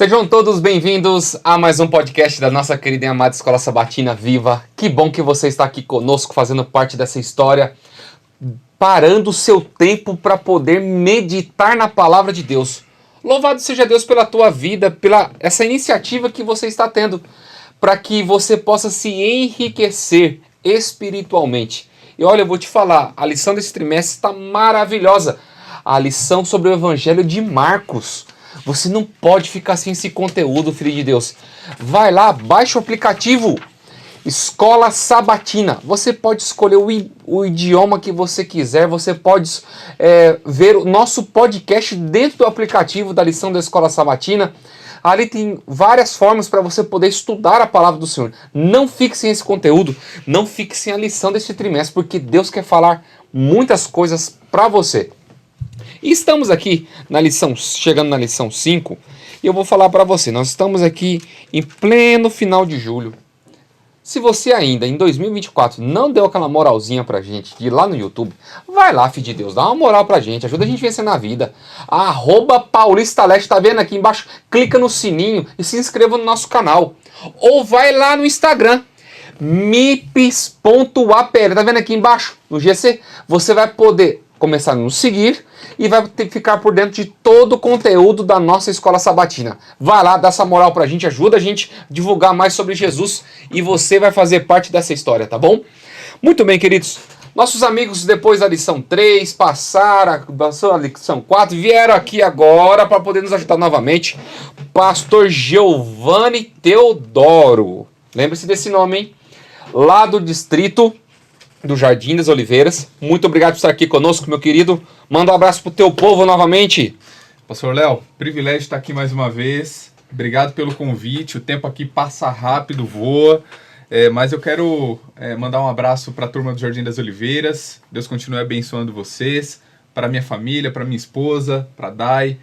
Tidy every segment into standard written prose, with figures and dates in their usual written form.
Sejam todos bem-vindos a mais um podcast da nossa querida e amada Escola Sabatina Viva. Que bom que você está aqui conosco, fazendo parte dessa história, parando o seu tempo para poder meditar na Palavra de Deus. Louvado seja Deus pela tua vida, pela essa iniciativa que você está tendo, para que você possa se enriquecer espiritualmente. E olha, eu vou te falar, a lição desse trimestre está maravilhosa. A lição sobre o Evangelho de Marcos. Você não pode ficar sem esse conteúdo, filho de Deus. Vai lá, baixa o aplicativo Escola Sabatina. Você pode escolher o idioma que você quiser. Você pode ver o nosso podcast dentro do aplicativo da lição da Escola Sabatina. Ali tem várias formas para você poder estudar a palavra do Senhor. Não fique sem esse conteúdo. Não fique sem a lição deste trimestre, porque Deus quer falar muitas coisas para você. E estamos aqui chegando na lição 5, e eu vou falar para você, nós estamos aqui em pleno final de julho. Se você ainda, em 2024, não deu aquela moralzinha pra gente de ir lá no YouTube, vai lá, filho de Deus, dá uma moral pra gente, ajuda a gente a vencer na vida. @PaulistaLeste, tá vendo aqui embaixo? Clica no sininho e se inscreva no nosso canal. Ou vai lá no Instagram, mips.apl, tá vendo aqui embaixo, no GC? Você vai poder começar a nos seguir e vai ficar por dentro de todo o conteúdo da nossa Escola Sabatina. Vai lá, dá essa moral pra gente, ajuda a gente a divulgar mais sobre Jesus e você vai fazer parte dessa história, tá bom? Muito bem, queridos. Nossos amigos, depois da lição 3, passaram a lição 4, vieram aqui agora para poder nos ajudar novamente. Pastor Giovanni Teodoro. Lembre-se desse nome, hein? Lá do distrito do Jardim das Oliveiras. Muito obrigado por estar aqui conosco, meu querido. Manda um abraço pro teu povo novamente. Pastor Léo, privilégio estar aqui mais uma vez. Obrigado pelo convite. O tempo aqui passa rápido, voa. Mas eu quero mandar um abraço para a turma do Jardim das Oliveiras. Deus continue abençoando vocês. Para minha família, para minha esposa, para a Dai.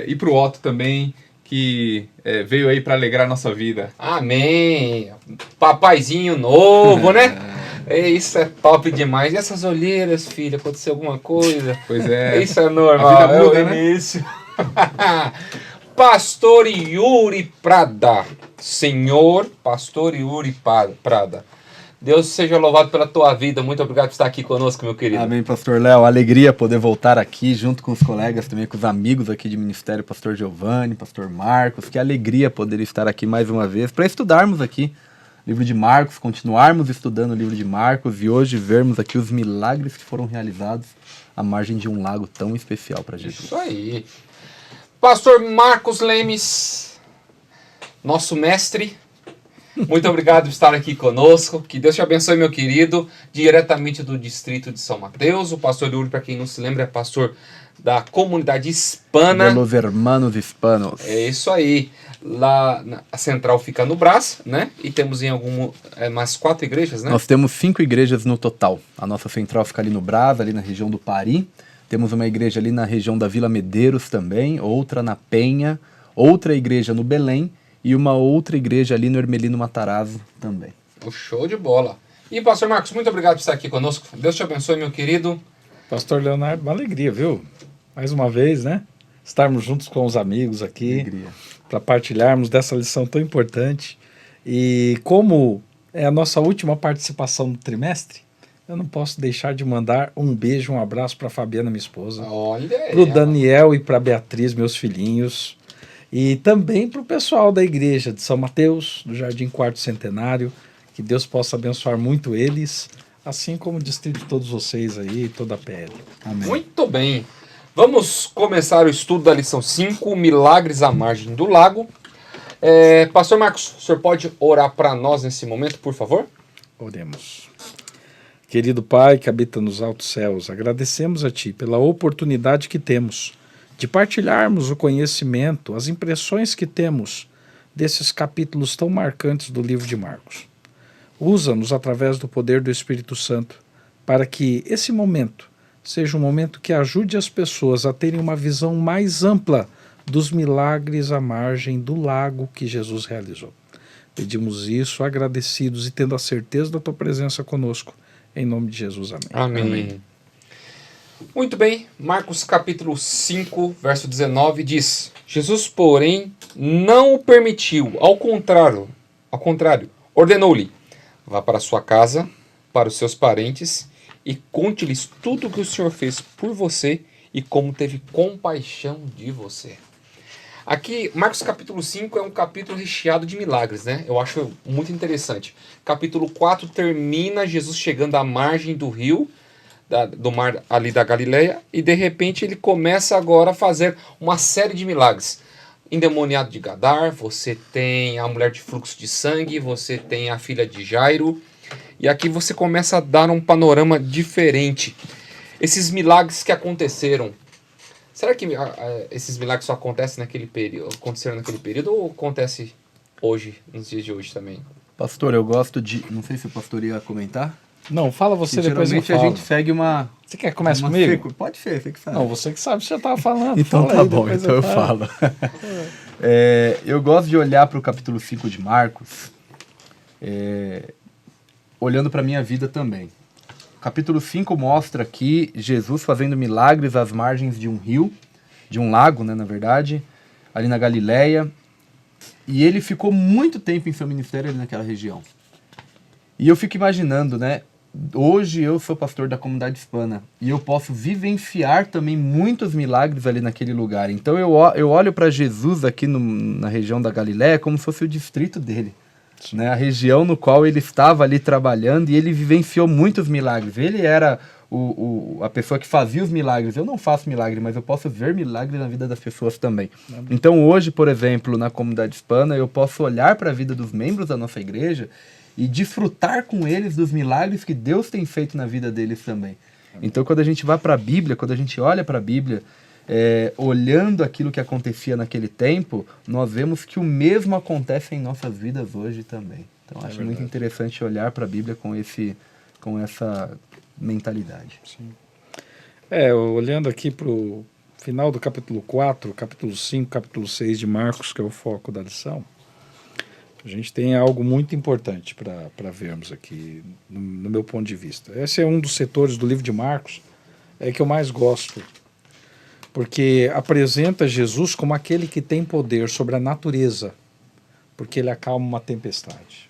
E para o Otto também, que veio aí para alegrar a nossa vida. Amém. Papaizinho novo, né? Isso é top demais. E essas olheiras, filha, aconteceu alguma coisa? Pois é. Isso é normal. A vida muda, né? Início. Pastor Yuri Prada. Senhor Pastor Yuri Prada. Deus seja louvado pela tua vida. Muito obrigado por estar aqui conosco, meu querido. Amém, Pastor Léo. Alegria poder voltar aqui junto com os colegas, também com os amigos aqui de ministério, Pastor Giovanni, Pastor Marcos. Que alegria poder estar aqui mais uma vez para estudarmos aqui livro de Marcos, continuarmos estudando o livro de Marcos e hoje vermos aqui os milagres que foram realizados à margem de um lago tão especial para Jesus. Isso aí. Pastor Marcos Lemes, nosso mestre, muito obrigado por estar aqui conosco. Que Deus te abençoe, meu querido, diretamente do distrito de São Mateus. O pastor Yuri, para quem não se lembra, é pastor da comunidade hispana. De los hermanos hispanos. É isso aí. Lá a central fica no Brás, né? E temos em mais 4 igrejas, né? Nós temos 5 igrejas no total. A nossa central fica ali no Brás, ali na região do Pari. Temos uma igreja ali na região da Vila Medeiros também, outra na Penha, outra igreja no Belém e uma outra igreja ali no Hermelino Matarazzo também. Oh, show de bola. E pastor Marcos, muito obrigado por estar aqui conosco. Deus te abençoe, meu querido. Pastor Leonardo, uma alegria, viu? Mais uma vez, né? Estarmos juntos com os amigos aqui para partilharmos dessa lição tão importante. E como é a nossa última participação do trimestre, eu não posso deixar de mandar um beijo, um abraço para a Fabiana, minha esposa, para o Daniel e para a Beatriz, meus filhinhos, e também para o pessoal da igreja de São Mateus, do Jardim Quarto Centenário, que Deus possa abençoar muito eles, assim como o distrito de todos vocês aí, toda a PL. Amém. Muito bem. Vamos começar o estudo da lição 5, Milagres à Margem do Lago. Pastor Marcos, o senhor pode orar para nós nesse momento, por favor? Oremos. Querido Pai que habita nos altos céus, agradecemos a Ti pela oportunidade que temos de partilharmos o conhecimento, as impressões que temos desses capítulos tão marcantes do livro de Marcos. Usa-nos através do poder do Espírito Santo para que esse momento seja um momento que ajude as pessoas a terem uma visão mais ampla dos milagres à margem do lago que Jesus realizou. Pedimos isso agradecidos e tendo a certeza da Tua presença conosco. Em nome de Jesus, amém. Amém. Muito bem, Marcos capítulo 5, verso 19 diz: Jesus, porém, não o permitiu, ao contrário, ordenou-lhe: vá para sua casa, para os seus parentes, e conte-lhes tudo o que o Senhor fez por você e como teve compaixão de você. Aqui, Marcos capítulo 5 é um capítulo recheado de milagres, né? Eu acho muito interessante. Capítulo 4 termina Jesus chegando à margem do rio, do mar ali da Galileia, e de repente ele começa agora a fazer uma série de milagres. Endemoniado de Gadar, você tem a mulher de fluxo de sangue, você tem a filha de Jairo, e aqui você começa a dar um panorama diferente. Esses milagres que aconteceram, será que esses milagres só acontecem aconteceram naquele período ou acontece hoje, nos dias de hoje também? Pastor, eu gosto de... Não sei se o pastor ia comentar. Não, fala você, depois eu geralmente falo. a gente segue uma... Você quer que comece comigo? Pode ser, você que sabe. Não, você que sabe, você já estava falando. Então Fala tá aí, bom, depois então eu falo. Eu gosto de olhar para o capítulo 5 de Marcos, olhando para a minha vida também. O capítulo 5 mostra aqui Jesus fazendo milagres às margens de um rio, de um lago, né, na verdade, ali na Galileia. E ele ficou muito tempo em seu ministério ali naquela região. E eu fico imaginando, né? Hoje eu sou pastor da comunidade hispana e eu posso vivenciar também muitos milagres ali naquele lugar. Então eu olho para Jesus aqui na região da Galileia como se fosse o distrito dele, né? A região no qual ele estava ali trabalhando, e ele vivenciou muitos milagres. Ele era a pessoa que fazia os milagres. Eu não faço milagre, mas eu posso ver milagres na vida das pessoas também. Então hoje, por exemplo, na comunidade hispana, eu posso olhar para a vida dos membros da nossa igreja e desfrutar com eles dos milagres que Deus tem feito na vida deles também. Então, quando a gente vai para a Bíblia, quando a gente olha para a Bíblia, olhando aquilo que acontecia naquele tempo, nós vemos que o mesmo acontece em nossas vidas hoje também. Então, acho muito interessante olhar para a Bíblia com essa mentalidade. Sim. Olhando aqui para o final do capítulo 4, capítulo 5, capítulo 6 de Marcos, que é o foco da lição, a gente tem algo muito importante para vermos aqui, no meu ponto de vista. Esse é um dos setores do livro de Marcos que eu mais gosto, porque apresenta Jesus como aquele que tem poder sobre a natureza, porque ele acalma uma tempestade.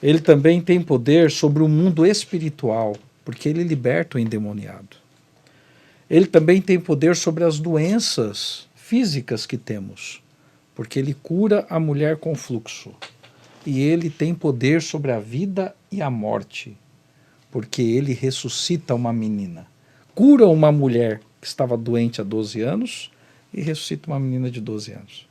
Ele também tem poder sobre o mundo espiritual, porque ele liberta o endemoniado. Ele também tem poder sobre as doenças físicas que temos, porque ele cura a mulher com fluxo. E ele tem poder sobre a vida e a morte, porque ele ressuscita uma menina. Cura uma mulher que estava doente há 12 anos e ressuscita uma menina de 12 anos.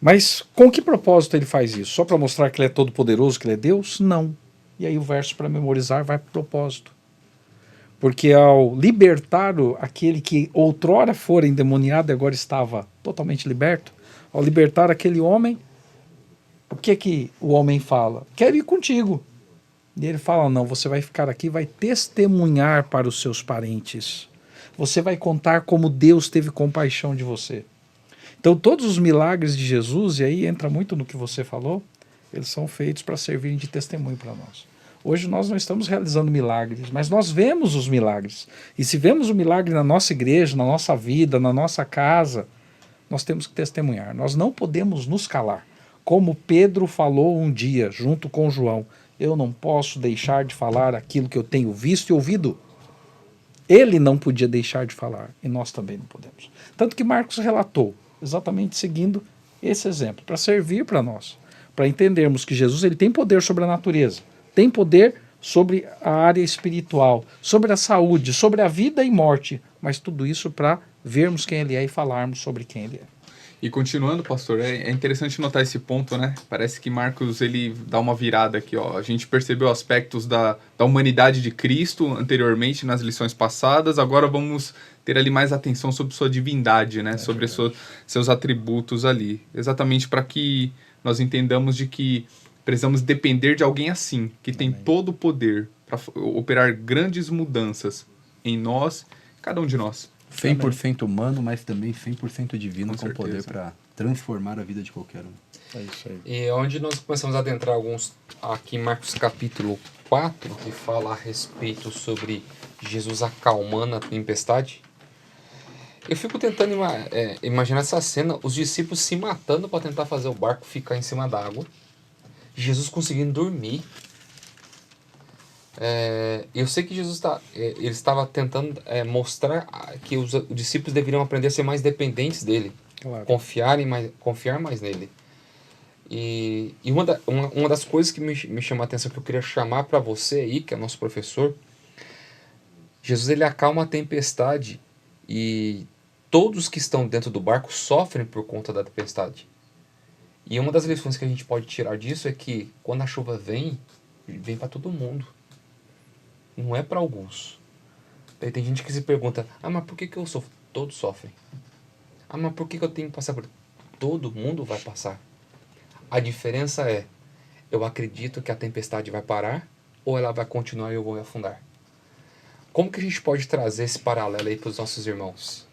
Mas com que propósito ele faz isso? Só para mostrar que ele é todo poderoso, que ele é Deus? Não. E aí o verso para memorizar vai para o propósito. Porque ao libertar aquele que outrora fora endemoniado e agora estava totalmente liberto, ao libertar aquele homem, o que o homem fala? Quero ir contigo. E ele fala, não, você vai ficar aqui, vai testemunhar para os seus parentes. Você vai contar como Deus teve compaixão de você. Então todos os milagres de Jesus, e aí entra muito no que você falou, eles são feitos para servirem de testemunho para nós. Hoje nós não estamos realizando milagres, mas nós vemos os milagres. E se vemos o milagre na nossa igreja, na nossa vida, na nossa casa, nós temos que testemunhar. Nós não podemos nos calar. Como Pedro falou um dia, junto com João, eu não posso deixar de falar aquilo que eu tenho visto e ouvido. Ele não podia deixar de falar, e nós também não podemos. Tanto que Marcos relatou, exatamente seguindo esse exemplo, para servir para nós, para entendermos que Jesus ele tem poder sobre a natureza, tem poder sobre a área espiritual, sobre a saúde, sobre a vida e morte, mas tudo isso para vermos quem ele é e falarmos sobre quem ele é. E continuando, pastor, é interessante notar esse ponto, né? Parece que Marcos ele dá uma virada aqui, ó. A gente percebeu aspectos da humanidade de Cristo anteriormente nas lições passadas, agora vamos ter ali mais atenção sobre sua divindade, né? Sobre seus atributos ali. Exatamente para que nós entendamos de que precisamos depender de alguém assim, que tem todo o poder para operar grandes mudanças em nós, cada um de nós. 100% humano, mas também 100% divino, com poder transformar a vida de qualquer um. É isso aí. E onde nós começamos a adentrar alguns, aqui em Marcos capítulo 4, que fala a respeito sobre Jesus acalmando a tempestade. Eu fico tentando imaginar essa cena, os discípulos se matando para tentar fazer o barco ficar em cima d'água, Jesus conseguindo dormir. Eu sei que Jesus ele estava tentando mostrar que os discípulos deveriam aprender a ser mais dependentes dele, Claro. confiar mais nele. E uma das coisas que me chama a atenção, que eu queria chamar para você aí, que é nosso professor, Jesus ele acalma a tempestade e todos que estão dentro do barco sofrem por conta da tempestade. E uma das lições que a gente pode tirar disso é que quando a chuva vem para todo mundo. Não é para alguns. Daí tem gente que se pergunta, mas por que eu sofro? Todos sofrem. Mas por que eu tenho que passar por... Todo mundo vai passar. A diferença é, eu acredito que a tempestade vai parar ou ela vai continuar e eu vou me afundar. Como que a gente pode trazer esse paralelo aí para os nossos irmãos?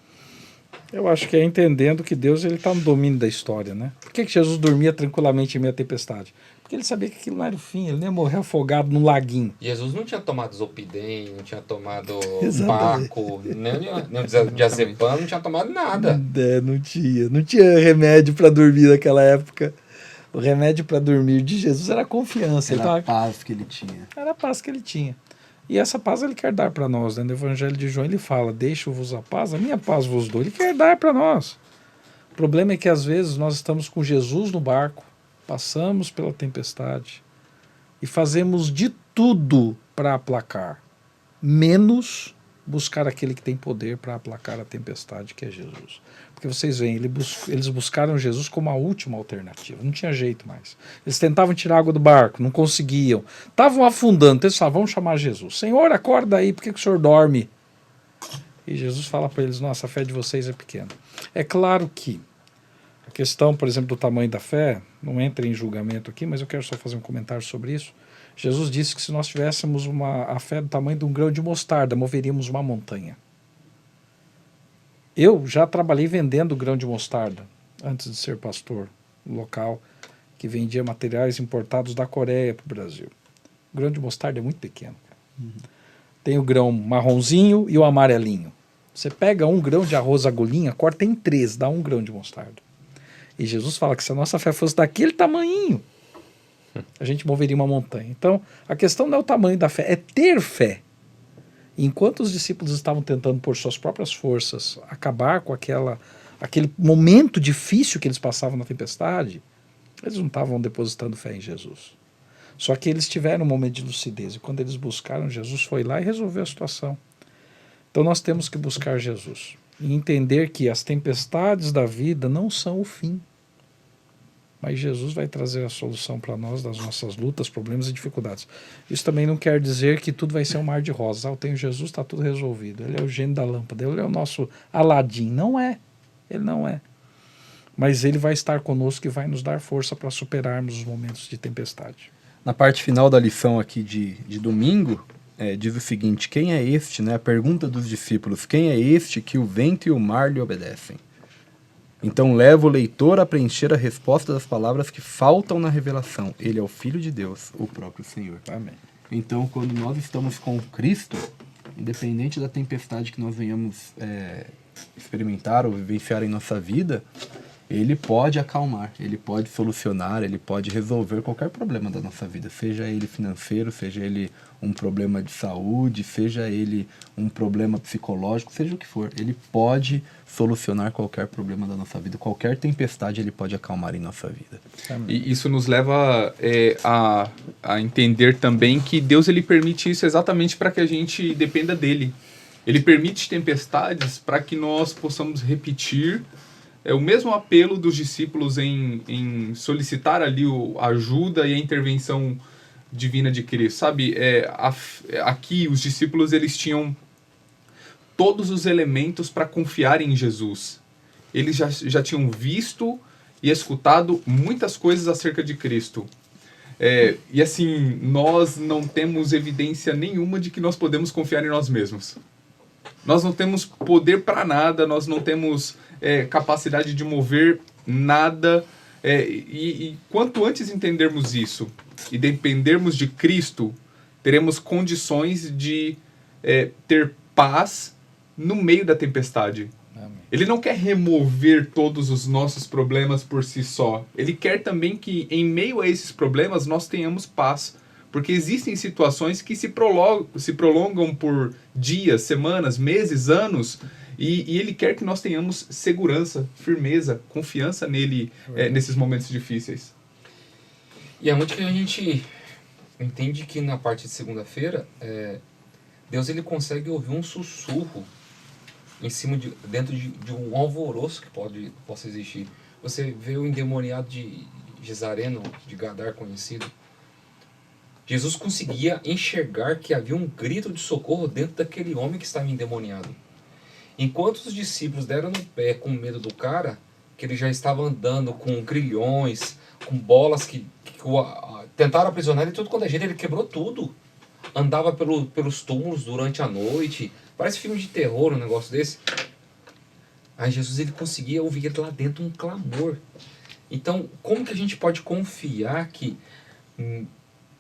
Eu acho que é entendendo que Deus está no domínio da história, né? Por que Jesus dormia tranquilamente em meio à tempestade? Porque ele sabia que aquilo não era o fim, ele nem ia morrer afogado no laguinho. Jesus não tinha tomado Zopidem, não tinha tomado Exatamente. Paco, nem diazepam, não tinha tomado nada. Não tinha remédio para dormir naquela época. O remédio para dormir de Jesus era a confiança. Era a paz que ele tinha. Era a paz que ele tinha. E essa paz ele quer dar para nós. Né? No Evangelho de João ele fala, deixo-vos a paz vos dou. Ele quer dar para nós. O problema é que às vezes nós estamos com Jesus no barco, passamos pela tempestade e fazemos de tudo para aplacar, menos buscar aquele que tem poder para aplacar a tempestade, que é Jesus. Porque vocês veem, eles buscaram Jesus como a última alternativa, não tinha jeito mais. Eles tentavam tirar água do barco, não conseguiam, estavam afundando, então eles falavam, vamos chamar Jesus. Senhor, acorda aí, por que o senhor dorme? E Jesus fala para eles, nossa, a fé de vocês é pequena. É claro que a questão, por exemplo, do tamanho da fé, não entra em julgamento aqui, mas eu quero só fazer um comentário sobre isso. Jesus disse que se nós tivéssemos a fé do tamanho de um grão de mostarda, moveríamos uma montanha. Eu já trabalhei vendendo grão de mostarda, antes de ser pastor local, que vendia materiais importados da Coreia para o Brasil. O grão de mostarda é muito pequeno. Tem o grão marronzinho e o amarelinho. Você pega um grão de arroz agulhinha, corta em 3, dá 1 grão de mostarda. E Jesus fala que se a nossa fé fosse daquele tamanhinho, a gente moveria uma montanha. Então, a questão não é o tamanho da fé, é ter fé. Enquanto os discípulos estavam tentando, por suas próprias forças, acabar com aquele momento difícil que eles passavam na tempestade, eles não estavam depositando fé em Jesus. Só que eles tiveram um momento de lucidez, e quando eles buscaram, Jesus foi lá e resolveu a situação. Então nós temos que buscar Jesus e entender que as tempestades da vida não são o fim. Mas Jesus vai trazer a solução para nós das nossas lutas, problemas e dificuldades. Isso também não quer dizer que tudo vai ser um mar de rosas. Eu tenho Jesus, está tudo resolvido. Ele é o gênio da lâmpada, ele é o nosso Aladim. Não é, ele não é. Mas ele vai estar conosco e vai nos dar força para superarmos os momentos de tempestade. Na parte final da lição aqui de domingo, diz o seguinte, quem é este, né? A pergunta dos discípulos, quem é este que o vento e o mar lhe obedecem? Então leva o leitor a preencher a resposta das palavras que faltam na revelação. Ele é o Filho de Deus, o próprio Senhor. Amém. Então, quando nós estamos com Cristo, independente da tempestade que nós venhamos experimentar ou vivenciar em nossa vida, Ele pode acalmar, Ele pode solucionar, Ele pode resolver qualquer problema da nossa vida, seja ele financeiro, seja ele um problema de saúde, seja ele um problema psicológico, seja o que for. Ele pode solucionar qualquer problema da nossa vida, qualquer tempestade Ele pode acalmar em nossa vida. E isso nos leva a entender também que Deus ele permite isso exatamente para que a gente dependa dele. Ele permite tempestades para que nós possamos repetir o mesmo apelo dos discípulos em solicitar ali a ajuda e a intervenção divina de Cristo. Sabe, aqui os discípulos eles tinham todos os elementos para confiar em Jesus. Eles já tinham visto e escutado muitas coisas acerca de Cristo. E assim, nós não temos evidência nenhuma de que nós podemos confiar em nós mesmos. Nós não temos poder para nada, nós não temos capacidade de mover nada. E quanto antes entendermos isso e dependermos de Cristo, teremos condições de ter paz no meio da tempestade. Amém. Ele não quer remover todos os nossos problemas por si só. Ele quer também que, em meio a esses problemas, nós tenhamos paz. Porque existem situações que se prolongam por dias, semanas, meses, anos, e ele quer que nós tenhamos segurança, firmeza, confiança nele nesses momentos difíceis. E é onde que a gente entende que na parte de segunda-feira, Deus ele consegue ouvir um sussurro em cima dentro de um alvoroço que possa existir. Você vê o endemoniado de Gezareno, de Gadar conhecido. Jesus conseguia enxergar que havia um grito de socorro dentro daquele homem que estava endemoniado. Enquanto os discípulos deram no pé com medo do cara, que ele já estava andando com grilhões, com bolas que tentaram aprisionar ele de tudo quanto é jeito, ele quebrou tudo. Andava pelos túmulos durante a noite. Parece filme de terror um negócio desse. Aí Jesus ele conseguia ouvir lá dentro um clamor. Então, como que a gente pode confiar que,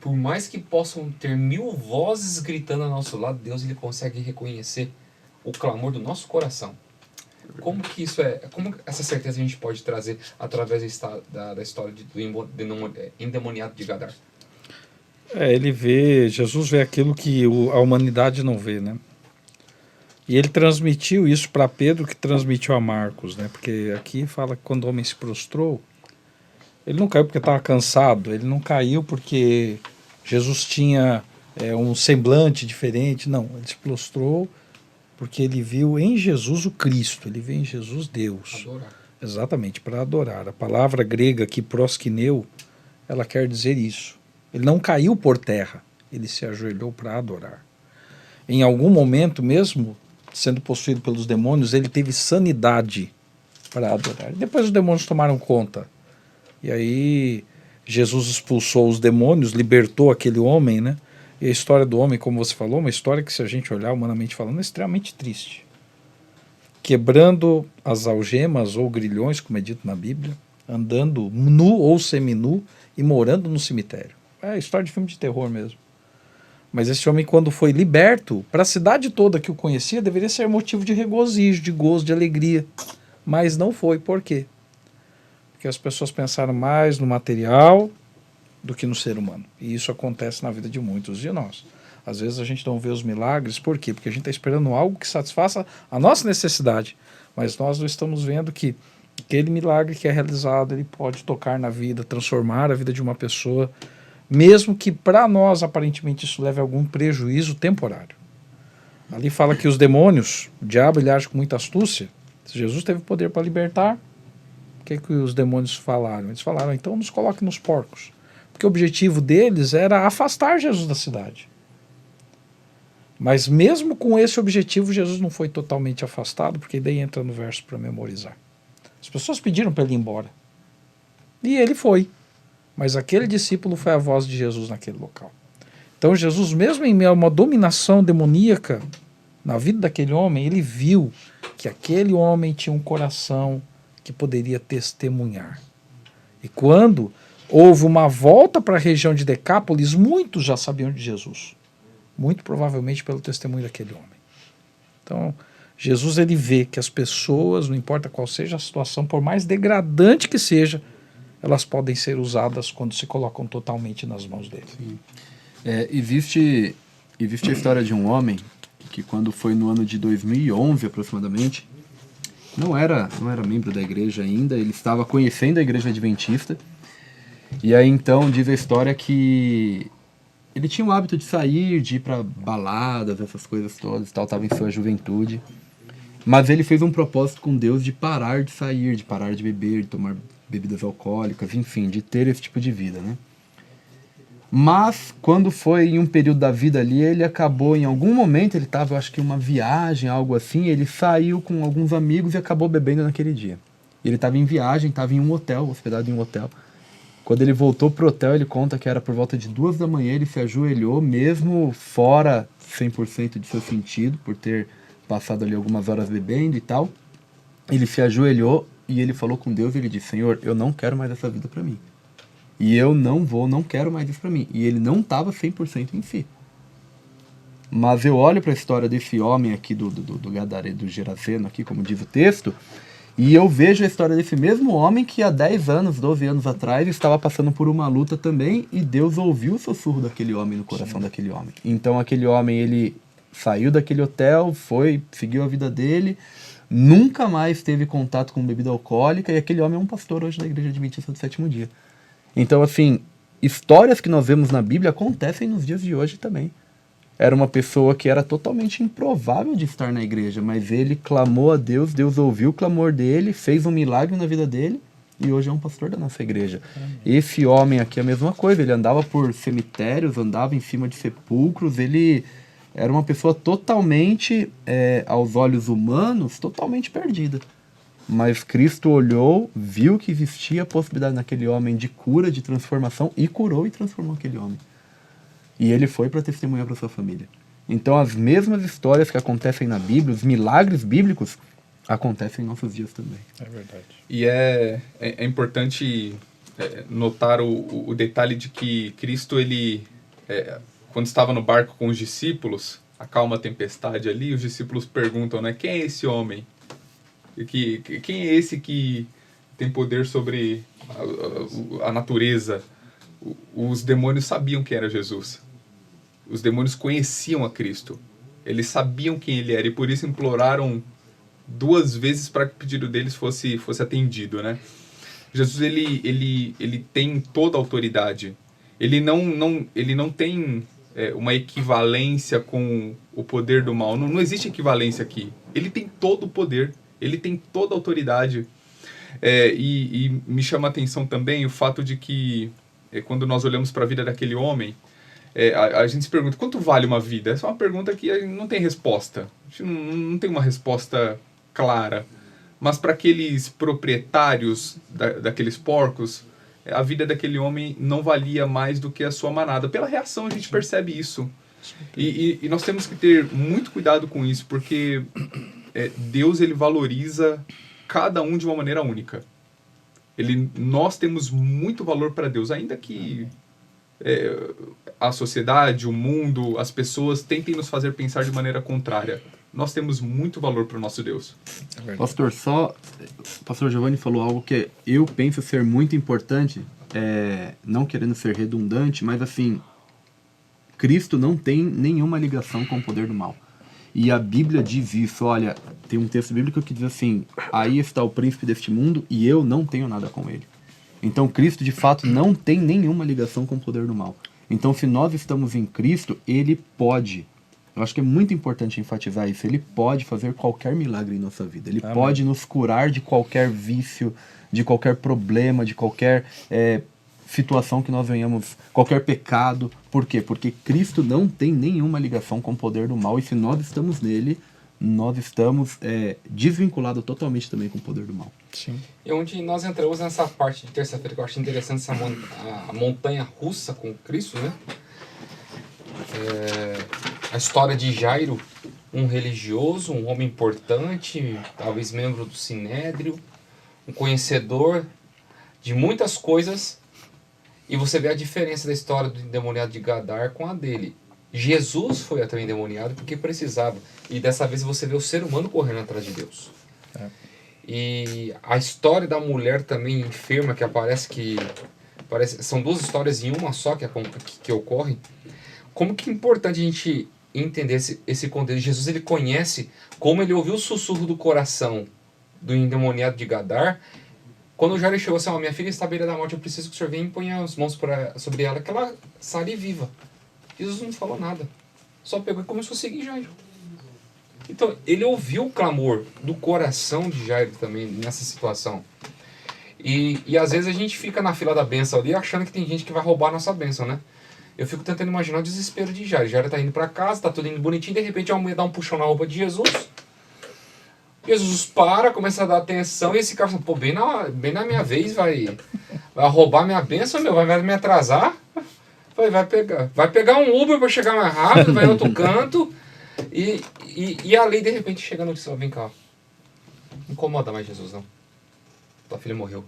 por mais que possam ter 1000 vozes gritando ao nosso lado, Deus ele consegue reconhecer o clamor do nosso coração? Como que isso como essa certeza a gente pode trazer através da história do endemoniado de Gadar? Jesus vê aquilo que a humanidade não vê, né? E ele transmitiu isso para Pedro, que transmitiu a Marcos, né? Porque aqui fala que quando o homem se prostrou, ele não caiu porque estava cansado, ele não caiu porque Jesus tinha um semblante diferente, não. Ele se prostrou porque ele viu em Jesus o Cristo, ele viu em Jesus Deus. Adorar. Exatamente, para adorar. A palavra grega aqui, proskineu, ela quer dizer isso. Ele não caiu por terra, ele se ajoelhou para adorar. Em algum momento, mesmo sendo possuído pelos demônios, ele teve sanidade para adorar. Depois os demônios tomaram conta. E aí Jesus expulsou os demônios, libertou aquele homem, né? E a história do homem, como você falou, uma história que, se a gente olhar humanamente falando, é extremamente triste. Quebrando as algemas ou grilhões, como é dito na Bíblia, andando nu ou seminu e morando no cemitério. É história de filme de terror mesmo. Mas esse homem, quando foi liberto, para a cidade toda que o conhecia, deveria ser motivo de regozijo, de gozo, de alegria. Mas não foi. Por quê? Porque as pessoas pensaram mais no material do que no ser humano. E isso acontece na vida de muitos de nós. Às vezes a gente não vê os milagres. Por quê? Porque a gente está esperando algo que satisfaça a nossa necessidade. Mas nós não estamos vendo que aquele milagre que é realizado, ele pode tocar na vida, transformar a vida de uma pessoa, mesmo que para nós, aparentemente, isso leve a algum prejuízo temporário. Ali fala que os demônios, o diabo, ele age com muita astúcia. Se Jesus teve poder para libertar, o que os demônios falaram? Eles falaram, então nos coloque nos porcos. Porque o objetivo deles era afastar Jesus da cidade. Mas mesmo com esse objetivo, Jesus não foi totalmente afastado, porque daí entra no verso para memorizar. As pessoas pediram para ele ir embora. E ele foi. Mas aquele discípulo foi a voz de Jesus naquele local. Então Jesus, mesmo em meio a uma dominação demoníaca na vida daquele homem, ele viu que aquele homem tinha um coração que poderia testemunhar. E quando houve uma volta para a região de Decápolis, muitos já sabiam de Jesus. Muito provavelmente pelo testemunho daquele homem. Então, Jesus ele vê que as pessoas, não importa qual seja a situação, por mais degradante que seja, elas podem ser usadas quando se colocam totalmente nas mãos dele. Sim. Existe a história de um homem que, quando foi no ano de 2011 aproximadamente, não era membro da igreja ainda, ele estava conhecendo a igreja adventista, e aí então diz a história que ele tinha o hábito de sair, de ir para baladas, essas coisas todas, estava em sua juventude, mas ele fez um propósito com Deus de parar de sair, de parar de beber, de tomar bebidas alcoólicas, enfim, de ter esse tipo de vida, né? Mas, quando foi em um período da vida ali, ele acabou, em algum momento, ele estava, acho que em uma viagem, algo assim, ele saiu com alguns amigos e acabou bebendo naquele dia. Ele estava em viagem, estava em um hotel, hospedado em um hotel. Quando ele voltou pro hotel, ele conta que era por volta de 2 da manhã, ele se ajoelhou, mesmo fora 100% de seu sentido, por ter passado ali algumas horas bebendo e tal. Ele se ajoelhou e ele falou com Deus e ele disse, Senhor, eu não quero mais essa vida para mim. E eu não quero mais isso para mim. E ele não estava 100% em si. Mas eu olho para a história desse homem aqui do Gadareno, do Geraseno aqui, como diz o texto, e eu vejo a história desse mesmo homem que há 10 anos, 12 anos atrás, estava passando por uma luta também, e Deus ouviu o sussurro daquele homem no coração daquele homem. Então aquele homem, ele saiu daquele hotel, seguiu a vida dele, nunca mais teve contato com bebida alcoólica, e aquele homem é um pastor hoje na Igreja Adventista do Sétimo Dia. Então, assim, histórias que nós vemos na Bíblia acontecem nos dias de hoje também. Era uma pessoa que era totalmente improvável de estar na igreja, mas ele clamou a Deus, Deus ouviu o clamor dele, fez um milagre na vida dele, e hoje é um pastor da nossa igreja. Esse homem aqui é a mesma coisa, ele andava por cemitérios, andava em cima de sepulcros, ele era uma pessoa totalmente, aos olhos humanos, totalmente perdida. Mas Cristo olhou, viu que existia a possibilidade naquele homem de cura, de transformação, e curou e transformou aquele homem. E ele foi para testemunhar para sua família. Então as mesmas histórias que acontecem na Bíblia, os milagres bíblicos, acontecem em nossos dias também. É verdade. E é importante notar o detalhe de que Cristo, ele, quando estava no barco com os discípulos, acalma a tempestade ali, os discípulos perguntam, né, quem é esse homem? Quem é esse que tem poder sobre a natureza? Os demônios sabiam quem era Jesus. Os demônios conheciam a Cristo. Eles sabiam quem ele era e por isso imploraram 2 vezes para que o pedido deles fosse atendido, né? Jesus, ele tem toda a autoridade. Ele não tem uma equivalência com o poder do mal. Não existe equivalência aqui. Ele tem todo o poder. Ele tem toda a autoridade. E me chama a atenção também o fato de que quando nós olhamos para a vida daquele homem, a gente se pergunta, quanto vale uma vida? Essa é uma pergunta que a gente não tem resposta. A gente não tem uma resposta clara. Mas para aqueles proprietários daqueles porcos, a vida daquele homem não valia mais do que a sua manada. Pela reação a gente percebe isso. E nós temos que ter muito cuidado com isso, porque Deus, ele valoriza cada um de uma maneira única. Nós temos muito valor para Deus, ainda que a sociedade, o mundo, as pessoas tentem nos fazer pensar de maneira contrária. Nós temos muito valor para o nosso Deus. Pastor, Pastor Giovanni falou algo que eu penso ser muito importante, não querendo ser redundante, mas assim, Cristo não tem nenhuma ligação com o poder do mal. E a Bíblia diz isso, olha, tem um texto bíblico que diz assim, aí está o príncipe deste mundo e eu não tenho nada com ele. Então Cristo de fato não tem nenhuma ligação com o poder do mal. Então se nós estamos em Cristo, ele pode, eu acho que é muito importante enfatizar isso, ele pode fazer qualquer milagre em nossa vida. Ele Amém. Pode nos curar de qualquer vício, de qualquer problema, de qualquer situação que nós venhamos, qualquer pecado. Por quê? Porque Cristo não tem nenhuma ligação com o poder do mal, e se nós estamos nele, nós estamos desvinculados totalmente também com o poder do mal. Sim. E onde nós entramos nessa parte de terça-feira, que eu acho interessante, a montanha russa com Cristo, né? A história de Jairo, um religioso, um homem importante, talvez membro do Sinédrio, um conhecedor de muitas coisas, e você vê a diferença da história do endemoniado de Gadar com a dele. Jesus foi até o endemoniado porque precisava, e dessa vez você vê o ser humano correndo atrás de Deus. E a história da mulher também enferma, que são 2 histórias em uma só que ocorrem. Como que é importante a gente entender esse contexto. Jesus, ele conhece como ele ouviu o sussurro do coração do endemoniado de Gadar. Quando o Jairo chegou assim, minha filha está à beira da morte, eu preciso que o senhor venha e ponha as mãos sobre ela, que ela sare viva. Jesus não falou nada. Só pegou e começou a seguir Jairo. Então, ele ouviu o clamor do coração de Jairo também nessa situação. E às vezes a gente fica na fila da bênção ali achando que tem gente que vai roubar a nossa bênção, né? Eu fico tentando imaginar o desespero de Jairo. Jairo tá indo pra casa, tá tudo indo bonitinho, de repente a mulher dá um puxão na roupa de Jesus. Jesus para, começa a dar atenção, e esse cara fala, bem na minha vez vai roubar minha bênção, vai me atrasar. Vai pegar um Uber para chegar mais rápido, vai em outro canto. E ali, de repente, chega a notícia, vem cá. Não incomoda mais Jesus, não. tua filha morreu.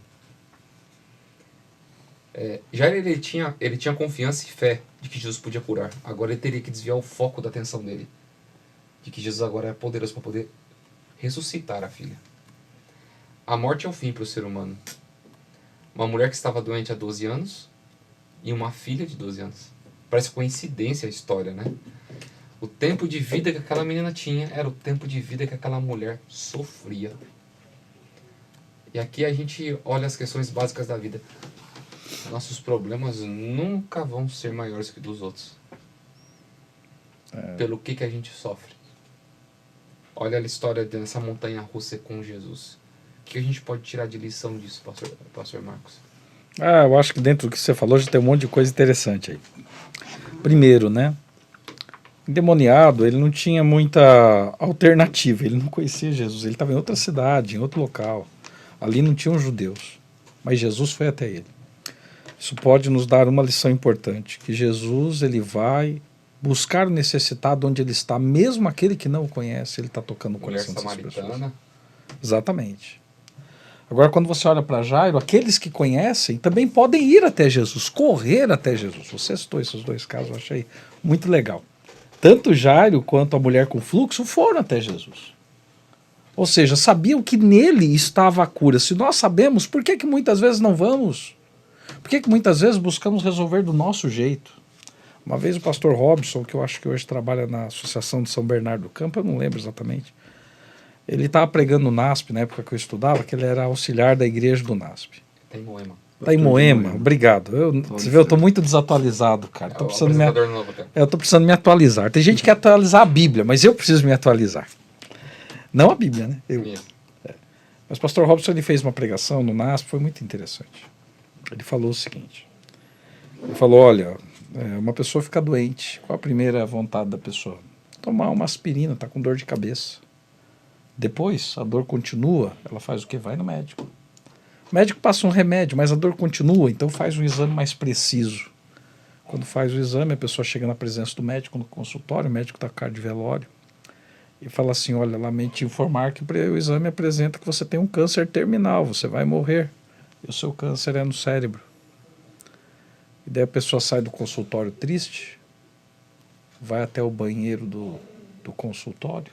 Jairo, ele tinha confiança e fé de que Jesus podia curar. Agora ele teria que desviar o foco da atenção dele. De que Jesus agora é poderoso para poder ressuscitar a filha. A morte é o fim para o ser humano. Uma mulher que estava doente há 12 anos e uma filha de 12 anos. Parece coincidência a história, né? O tempo de vida que aquela menina tinha era o tempo de vida que aquela mulher sofria. E aqui a gente olha as questões básicas da vida. Nossos problemas nunca vão ser maiores que dos outros. Pelo que a gente sofre. Olha a história dessa montanha russa com Jesus. O que a gente pode tirar de lição disso, pastor Marcos? Eu acho que dentro do que você falou já tem um monte de coisa interessante aí. Primeiro, né? Endemoniado, ele não tinha muita alternativa. Ele não conhecia Jesus. Ele estava em outra cidade, em outro local. Ali não tinham judeus. Mas Jesus foi até ele. Isso pode nos dar uma lição importante. Que Jesus, ele vai buscar o necessitado onde ele está. Mesmo aquele que não o conhece, ele está tocando o coração dessas pessoas. Exatamente. Agora, quando você olha para Jairo, aqueles que conhecem também podem ir até Jesus, correr até Jesus. Você citou esses dois casos, eu achei muito legal. Tanto Jairo quanto a mulher com fluxo foram até Jesus. Ou seja, sabiam que nele estava a cura. Se nós sabemos, por que muitas vezes não vamos? Por que muitas vezes buscamos resolver do nosso jeito? Uma vez o pastor Robson, que eu acho que hoje trabalha na Associação de São Bernardo do Campo, eu não lembro exatamente, ele estava pregando no NASP, na época que eu estudava, que ele era auxiliar da igreja do NASP. Está em Moema. Está em Moema, obrigado. Você vê, eu estou muito desatualizado, cara. Tô precisando eu estou precisando me atualizar. Tem gente que quer atualizar a Bíblia, mas eu preciso me atualizar. Não a Bíblia, né? Mas o pastor Robson, ele fez uma pregação no NASP, foi muito interessante. Ele falou o seguinte, ele falou, olha, uma pessoa fica doente, qual a primeira vontade da pessoa? Tomar uma aspirina, está com dor de cabeça. Depois, a dor continua, ela faz o quê? Vai no médico. O médico passa um remédio, mas a dor continua, então faz um exame mais preciso. Quando faz o exame, a pessoa chega na presença do médico no consultório, o médico está com cara de velório, e fala assim, olha, lamento te informar que o exame apresenta que você tem um câncer terminal, você vai morrer, e o seu câncer é no cérebro. E daí a pessoa sai do consultório triste, vai até o banheiro do consultório,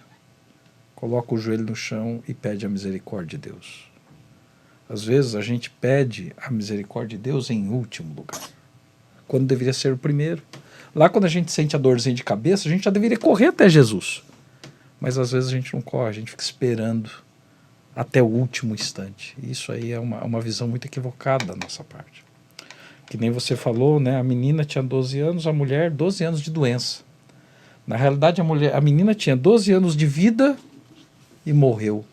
coloca o joelho no chão e pede a misericórdia de Deus. Às vezes a gente pede a misericórdia de Deus em último lugar, quando deveria ser o primeiro. Lá quando a gente sente a dorzinha de cabeça, a gente já deveria correr até Jesus. Mas às vezes a gente não corre, a gente fica esperando até o último instante. Isso aí é uma visão muito equivocada da nossa parte. Que nem você falou, né? A menina tinha 12 anos, a mulher 12 anos de doença. Na realidade, a menina tinha 12 anos de vida e morreu.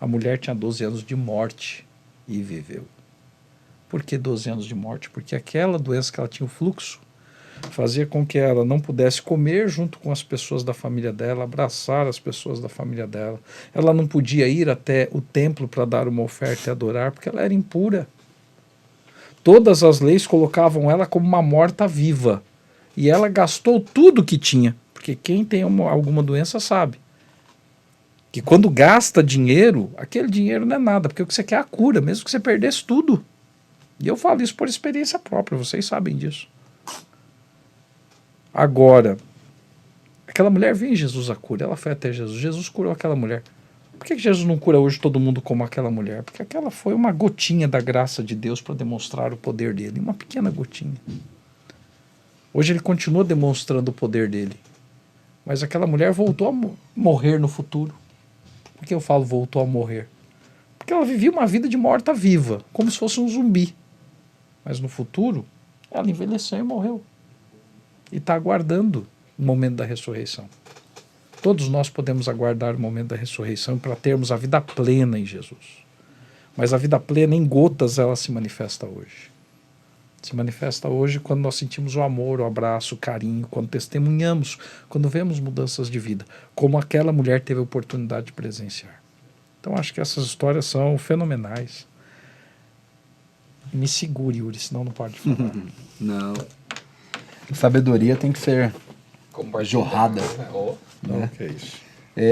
A mulher tinha 12 anos de morte e viveu. Por que 12 anos de morte? Porque aquela doença que ela tinha, o fluxo, fazia com que ela não pudesse comer junto com as pessoas da família dela, abraçar as pessoas da família dela. Ela não podia ir até o templo para dar uma oferta e adorar, porque ela era impura. Todas as leis colocavam ela como uma morta-viva. E ela gastou tudo que tinha. Porque quem tem alguma doença sabe que quando gasta dinheiro, aquele dinheiro não é nada, porque o que você quer é a cura, mesmo que você perdesse tudo. E eu falo isso por experiência própria, vocês sabem disso. Agora, aquela mulher viu em Jesus a cura, ela foi até Jesus, Jesus curou aquela mulher. Por que Jesus não cura hoje todo mundo como aquela mulher? Porque aquela foi uma gotinha da graça de Deus para demonstrar o poder dele, uma pequena gotinha. Hoje ele continua demonstrando o poder dele, mas aquela mulher voltou a morrer no futuro. Por que eu falo voltou a morrer? Porque ela vivia uma vida de morta-viva, como se fosse um zumbi. Mas no futuro, ela envelheceu e morreu. E está aguardando o momento da ressurreição. Todos nós podemos aguardar o momento da ressurreição para termos a vida plena em Jesus. Mas a vida plena, em gotas, ela se manifesta hoje. Se manifesta hoje quando nós sentimos o amor, o abraço, o carinho, quando testemunhamos, quando vemos mudanças de vida, como aquela mulher teve a oportunidade de presenciar. Então acho que essas histórias são fenomenais. Me segure, Yuri, senão não pode falar. Não. Sabedoria tem que ser jorrada. Não, que é isso.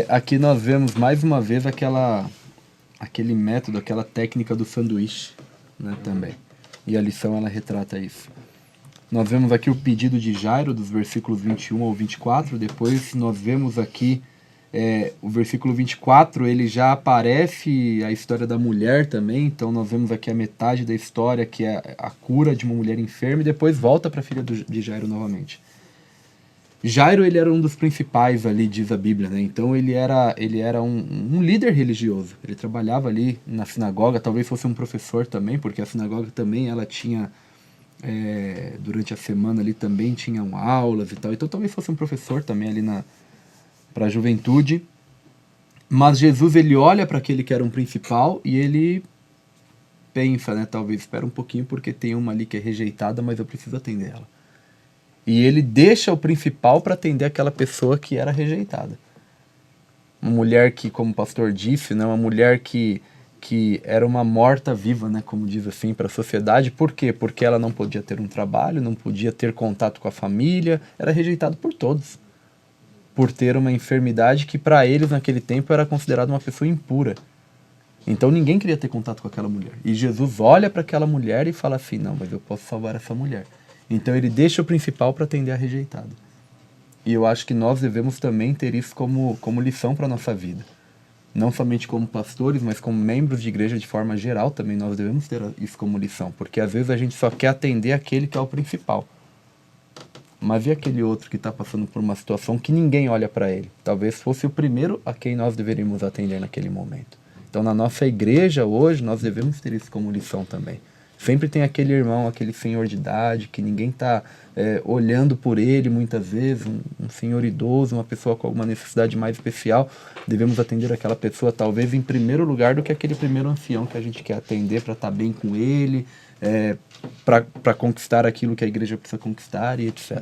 Aqui nós vemos mais uma vez aquela aquele método, aquela técnica do sanduíche, né, também. E a lição, ela retrata isso. Nós vemos aqui o pedido de Jairo, dos versículos 21 ao 24. Depois nós vemos aqui o versículo 24, ele já aparece a história da mulher também. Então nós vemos aqui a metade da história, que é a cura de uma mulher enferma, e depois volta para a filha de Jairo novamente. Jairo, ele era um dos principais ali, diz a Bíblia, né? Então ele era um líder religioso. Ele trabalhava ali na sinagoga, talvez fosse um professor também, porque a sinagoga também ela tinha, durante a semana ali também tinham aulas e tal. Então talvez fosse um professor também ali para a juventude. Mas Jesus, ele olha para aquele que era um principal e ele pensa, né? Talvez espera um pouquinho porque tem uma ali que é rejeitada, mas eu preciso atender ela. E ele deixa o principal para atender aquela pessoa que era rejeitada. Uma mulher que, como o pastor disse, né, uma mulher que era uma morta-viva, né, como diz assim, para a sociedade. Por quê? Porque ela não podia ter um trabalho, não podia ter contato com a família, era rejeitada por todos. Por ter uma enfermidade que para eles naquele tempo era considerada uma pessoa impura. Então ninguém queria ter contato com aquela mulher. E Jesus olha para aquela mulher e fala assim, não, mas eu posso salvar essa mulher. Então ele deixa o principal para atender a rejeitada. E eu acho que nós devemos também ter isso como lição para a nossa vida. Não somente como pastores, mas como membros de igreja de forma geral também nós devemos ter isso como lição. Porque às vezes a gente só quer atender aquele que é o principal. Mas e aquele outro que está passando por uma situação que ninguém olha para ele? Talvez fosse o primeiro a quem nós deveríamos atender naquele momento. Então na nossa igreja hoje nós devemos ter isso como lição também. Sempre tem aquele irmão, aquele senhor de idade, que ninguém está olhando por ele muitas vezes, um senhor idoso, uma pessoa com alguma necessidade mais especial. Devemos atender aquela pessoa talvez em primeiro lugar do que aquele primeiro ancião que a gente quer atender para estar bem com ele, para conquistar aquilo que a igreja precisa conquistar e etc.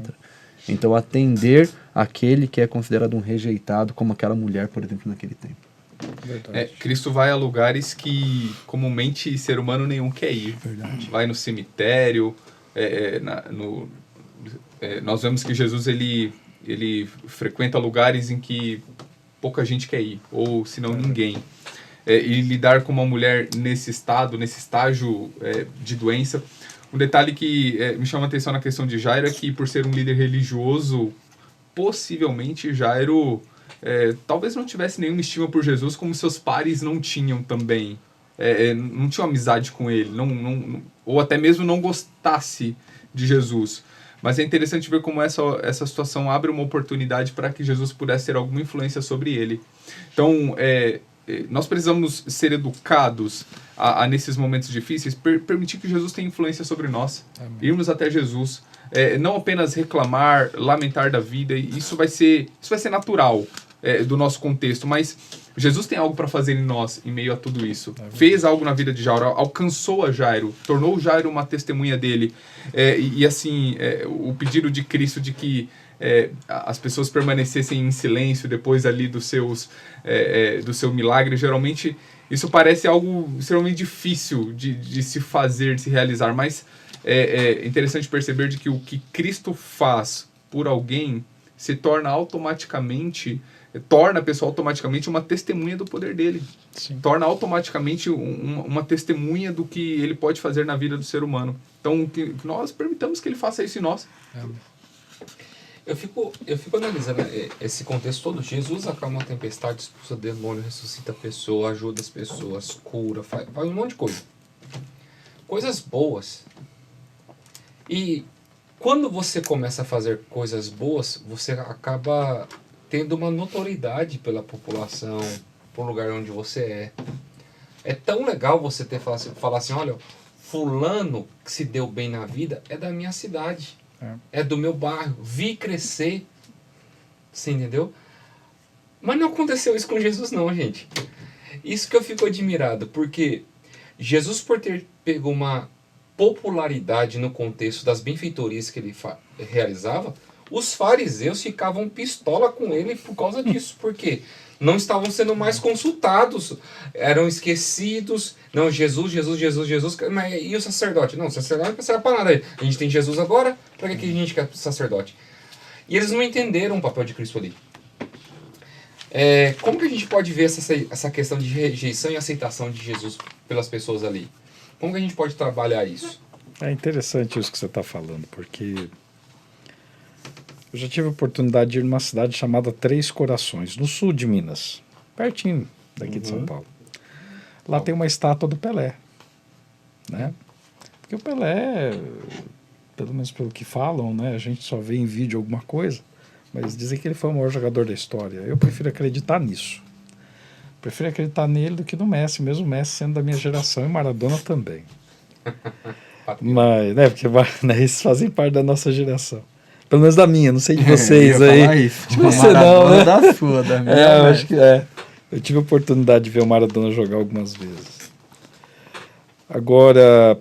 Então atender aquele que é considerado um rejeitado, como aquela mulher, por exemplo, naquele tempo. Cristo vai a lugares que comumente ser humano nenhum quer ir. Verdade. Vai no cemitério. Nós vemos que Jesus ele frequenta lugares em que pouca gente quer ir, ou se não ninguém. E lidar com uma mulher nesse estágio de doença. Um detalhe que me chama a atenção na questão de Jairo é que, por ser um líder religioso, possivelmente Jairo talvez não tivesse nenhuma estima por Jesus, como seus pares não tinham também. Não tinham amizade com ele, ou até mesmo não gostasse de Jesus. Mas é interessante ver como essa situação abre uma oportunidade para que Jesus pudesse ter alguma influência sobre ele. Então, nós precisamos ser educados nesses momentos difíceis, permitir que Jesus tenha influência sobre nós. Amém. Irmos até Jesus. Não apenas reclamar, lamentar da vida, isso vai ser natural do nosso contexto, mas Jesus tem algo para fazer em nós, em meio a tudo isso. Fez algo na vida de Jairo, alcançou a Jairo, tornou Jairo uma testemunha dele. E assim, o pedido de Cristo de que as pessoas permanecessem em silêncio depois ali do seu milagre, geralmente isso parece algo extremamente difícil de se fazer, de se realizar, mas é interessante perceber de que o que Cristo faz por alguém se torna a pessoa automaticamente uma testemunha do poder dele. Sim. Torna automaticamente uma testemunha do que ele pode fazer na vida do ser humano. Então, que nós permitamos que ele faça isso em nós. Eu fico analisando esse contexto todo. Jesus acalma a tempestade, expulsa demônio, ressuscita a pessoa, ajuda as pessoas, cura, faz um monte de coisa. Coisas boas. E quando você começa a fazer coisas boas, você acaba tendo uma notoriedade pela população, pro lugar onde você é. É tão legal você falar assim, olha, fulano que se deu bem na vida é da minha cidade, é do meu bairro, vi crescer, você entendeu? Mas não aconteceu isso com Jesus não, gente. Isso que eu fico admirado, porque Jesus, por ter pego uma popularidade no contexto das benfeitorias que ele realizava, os fariseus ficavam pistola com ele por causa disso. Por quê? Não estavam sendo mais consultados, eram esquecidos. Não, Jesus. Mas e o sacerdote? Não, o sacerdote não serve para nada. A gente tem Jesus agora, para que a gente quer sacerdote? E eles não entenderam o papel de Cristo ali. Como que a gente pode ver essa questão de rejeição e aceitação de Jesus pelas pessoas ali? Como que a gente pode trabalhar isso? É interessante isso que você está falando, porque eu já tive a oportunidade de ir numa cidade chamada Três Corações, no sul de Minas, pertinho daqui de São Paulo. Lá tem uma estátua do Pelé, né? Porque o Pelé, pelo menos pelo que falam, né, a gente só vê em vídeo alguma coisa, mas dizem que ele foi o maior jogador da história. Eu prefiro acreditar nisso. Prefiro acreditar nele do que no Messi, mesmo o Messi sendo da minha geração e Maradona também. Mas, né, porque né, eles fazem parte da nossa geração. Pelo menos da minha, não sei de vocês eu ia aí. falar isso. Tipo, você não, né? Da sua, da minha. Eu acho que é. Eu tive a oportunidade de ver o Maradona jogar algumas vezes. Agora,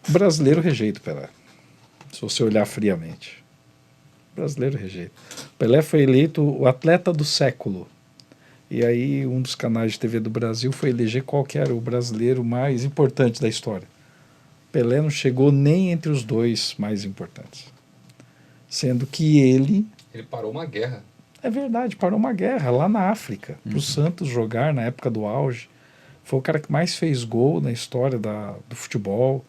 o brasileiro rejeita o Pelé. Se você olhar friamente. O brasileiro rejeita. O Pelé foi eleito o atleta do século. E aí um dos canais de TV do Brasil foi eleger qual que era o brasileiro mais importante da história. Pelé não chegou nem entre os dois mais importantes. Sendo que ele parou uma guerra. É verdade, parou uma guerra lá na África, para o Santos jogar na época do auge. Foi o cara que mais fez gol na história do futebol.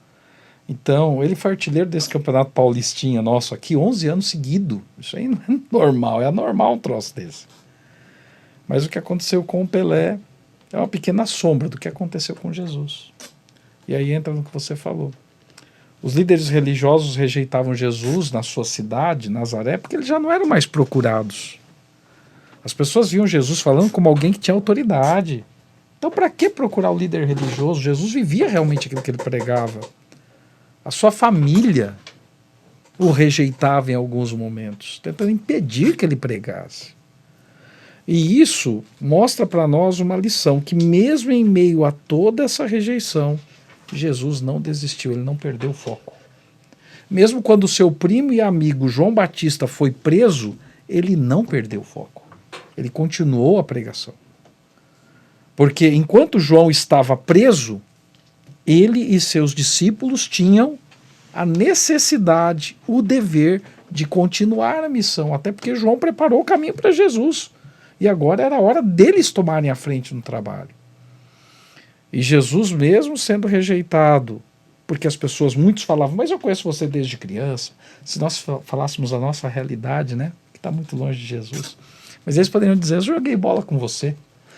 Então, ele foi artilheiro desse campeonato paulistinha nosso aqui 11 anos seguidos. Isso aí não é normal, é anormal um troço desse. Mas o que aconteceu com o Pelé é uma pequena sombra do que aconteceu com Jesus. E aí entra no que você falou. Os líderes religiosos rejeitavam Jesus na sua cidade, Nazaré, porque eles já não eram mais procurados. As pessoas viam Jesus falando como alguém que tinha autoridade. Então, para que procurar o líder religioso? Jesus vivia realmente aquilo que ele pregava. A sua família o rejeitava em alguns momentos, tentando impedir que ele pregasse. E isso mostra para nós uma lição, que mesmo em meio a toda essa rejeição, Jesus não desistiu, ele não perdeu o foco. Mesmo quando seu primo e amigo João Batista foi preso, ele não perdeu o foco. Ele continuou a pregação. Porque enquanto João estava preso, ele e seus discípulos tinham a necessidade, o dever de continuar a missão, até porque João preparou o caminho para Jesus. E agora era a hora deles tomarem a frente no trabalho. E Jesus, mesmo sendo rejeitado, porque as pessoas, muitos falavam, mas eu conheço você desde criança. Se nós falássemos a nossa realidade, né, que está muito longe de Jesus. Mas eles poderiam dizer, eu joguei bola com você.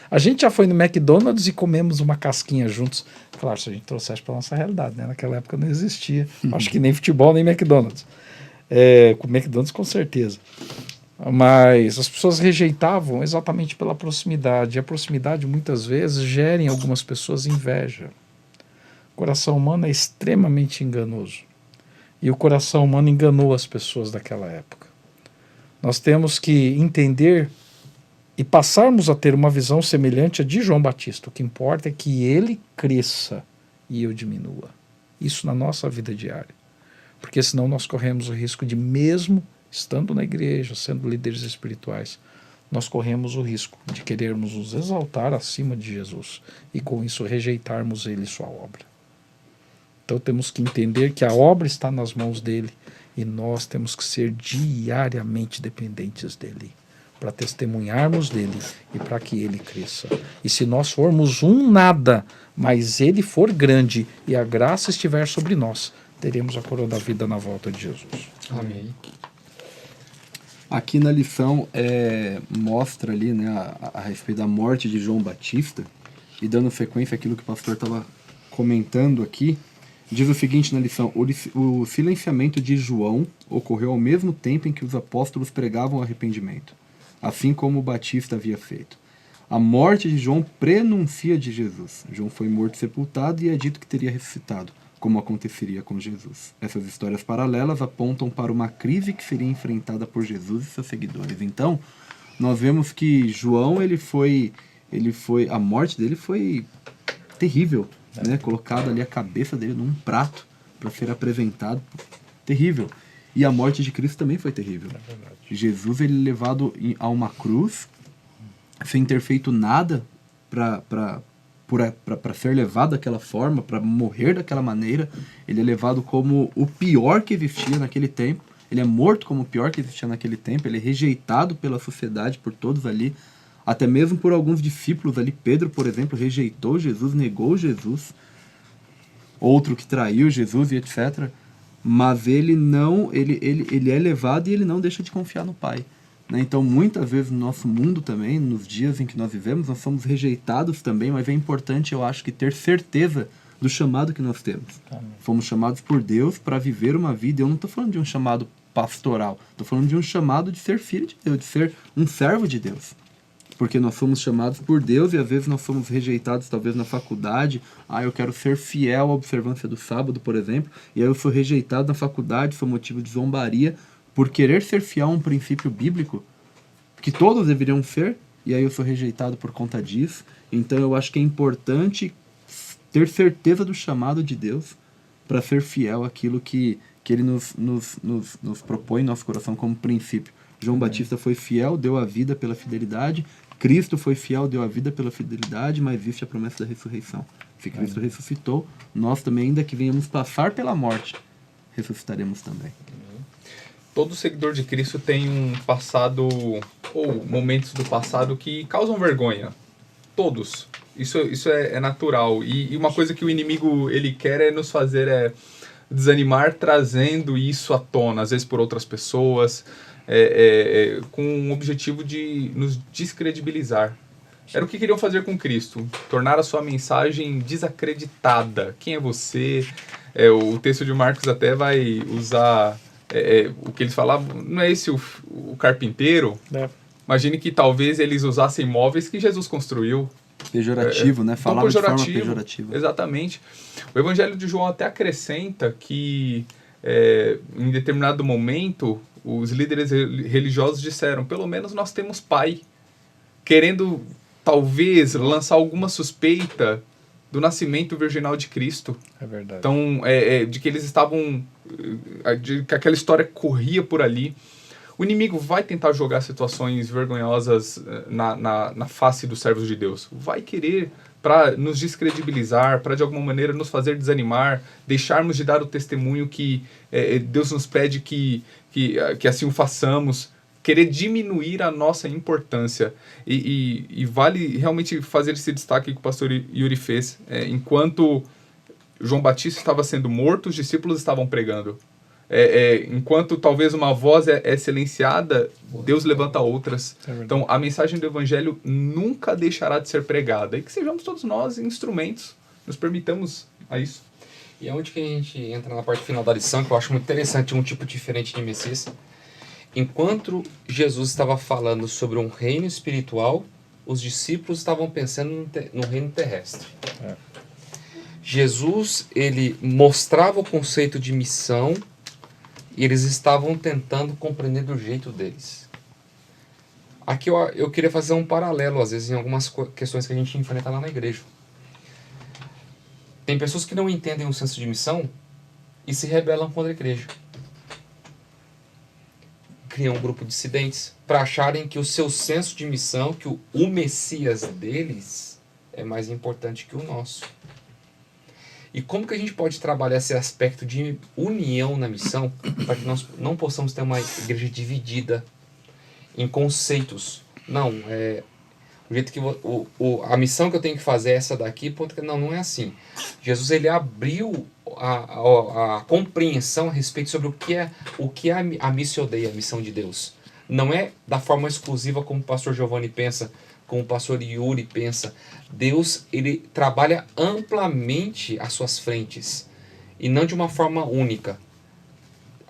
A gente já foi no McDonald's e comemos uma casquinha juntos. Claro, se a gente trouxesse para a nossa realidade, né? Naquela época não existia. Acho que nem futebol, nem McDonald's. Com McDonald's, com certeza. Mas as pessoas rejeitavam exatamente pela proximidade. E a proximidade, muitas vezes, gera em algumas pessoas inveja. O coração humano é extremamente enganoso. E o coração humano enganou as pessoas daquela época. Nós temos que entender e passarmos a ter uma visão semelhante à de João Batista. O que importa é que ele cresça e eu diminua. Isso na nossa vida diária. Porque senão nós corremos o risco de, mesmo estando na igreja, sendo líderes espirituais, nós corremos o risco de querermos nos exaltar acima de Jesus e com isso rejeitarmos ele e sua obra. Então temos que entender que a obra está nas mãos dele e nós temos que ser diariamente dependentes dele, para testemunharmos dele e para que ele cresça. E se nós formos um nada, mas ele for grande e a graça estiver sobre nós, teremos a coroa da vida na volta de Jesus. Amém. Aqui na lição mostra ali, né, a respeito da morte de João Batista, e dando sequência àquilo que o pastor estava comentando aqui, diz o seguinte na lição: o silenciamento de João ocorreu ao mesmo tempo em que os apóstolos pregavam arrependimento, assim como o Batista havia feito. A morte de João prenuncia de Jesus. João foi morto e sepultado e é dito que teria ressuscitado, como aconteceria com Jesus. Essas histórias paralelas apontam para uma crise que seria enfrentada por Jesus e seus seguidores. Então, nós vemos que João, a morte dele foi terrível, né? Colocado ali a cabeça dele num prato para ser apresentado. Terrível. E a morte de Cristo também foi terrível. Jesus, ele levado a uma cruz, sem ter feito nada para ser levado daquela forma, para morrer daquela maneira. Ele é levado como o pior que existia naquele tempo. Ele é morto como o pior que existia naquele tempo. Ele é rejeitado pela sociedade, por todos ali até mesmo por alguns discípulos ali. Pedro, por exemplo, rejeitou Jesus, negou Jesus, outro que traiu Jesus e etc. Mas ele é levado e ele não deixa de confiar no Pai. Né? Então, muitas vezes no nosso mundo também, nos dias em que nós vivemos, nós somos rejeitados também, mas é importante, eu acho, que ter certeza do chamado que nós temos. Amém. Fomos chamados por Deus para viver uma vida. Eu não estou falando de um chamado pastoral, estou falando de um chamado de ser filho de Deus, de ser um servo de Deus. Porque nós somos chamados por Deus e às vezes nós somos rejeitados talvez na faculdade. Eu quero ser fiel à observância do sábado, por exemplo, e aí eu sou rejeitado na faculdade, sou motivo de zombaria por querer ser fiel a um princípio bíblico que todos deveriam ser, e aí eu sou rejeitado por conta disso. Então eu acho que é importante ter certeza do chamado de Deus para ser fiel àquilo que Ele nos propõe em nosso coração como princípio. João Batista foi fiel, deu a vida pela fidelidade. Cristo foi fiel, deu a vida pela fidelidade, mas existe a promessa da ressurreição. Se Cristo ressuscitou, nós também, ainda que venhamos passar pela morte, ressuscitaremos também. Todo seguidor de Cristo tem um passado, ou momentos do passado que causam vergonha. Todos. Isso é natural. E uma coisa que o inimigo ele quer é nos fazer desanimar, trazendo isso à tona, às vezes por outras pessoas, com o objetivo de nos descredibilizar. Era o que queriam fazer com Cristo, tornar a sua mensagem desacreditada. Quem é você? O texto de Marcos até vai usar o que eles falavam, não é esse o carpinteiro? Imagine que talvez eles usassem móveis que Jesus construiu. Pejorativo, né? Falava de forma pejorativa. Exatamente. O Evangelho de João até acrescenta que em determinado momento os líderes religiosos disseram, pelo menos nós temos pai, querendo talvez lançar alguma suspeita do nascimento virginal de Cristo. É verdade. Então, de que eles estavam, de que aquela história corria por ali. O inimigo vai tentar jogar situações vergonhosas na face dos servos de Deus. Vai querer para nos descredibilizar, para de alguma maneira nos fazer desanimar, deixarmos de dar o testemunho que Deus nos pede que assim o façamos, querer diminuir a nossa importância. E vale realmente fazer esse destaque que o pastor Yuri fez. Enquanto João Batista estava sendo morto, os discípulos estavam pregando. Enquanto talvez uma voz é silenciada, Deus levanta outras. Então a mensagem do Evangelho nunca deixará de ser pregada, e que sejamos todos nós instrumentos, nos permitamos a isso. E é onde que a gente entra na parte final da lição, que eu acho muito interessante, um tipo diferente de Messias. Enquanto Jesus estava falando sobre um reino espiritual, os discípulos estavam pensando no reino terrestre. Jesus, ele mostrava o conceito de missão, e eles estavam tentando compreender do jeito deles. Aqui eu queria fazer um paralelo, às vezes, em algumas questões que a gente enfrenta lá na igreja. Tem pessoas que não entendem o senso de missão e se rebelam contra a igreja. Criam um grupo de dissidentes para acharem que o seu senso de missão, que o Messias deles é mais importante que o nosso. E como que a gente pode trabalhar esse aspecto de união na missão para que nós não possamos ter uma igreja dividida em conceitos? Não, o jeito que a missão que eu tenho que fazer é essa daqui, não é assim. Jesus, ele abriu a compreensão a respeito sobre o que é a missio Dei, a missão de Deus. Não é da forma exclusiva como o pastor Giovanni pensa, como o pastor Yuri pensa. Deus, ele trabalha amplamente as suas frentes e não de uma forma única.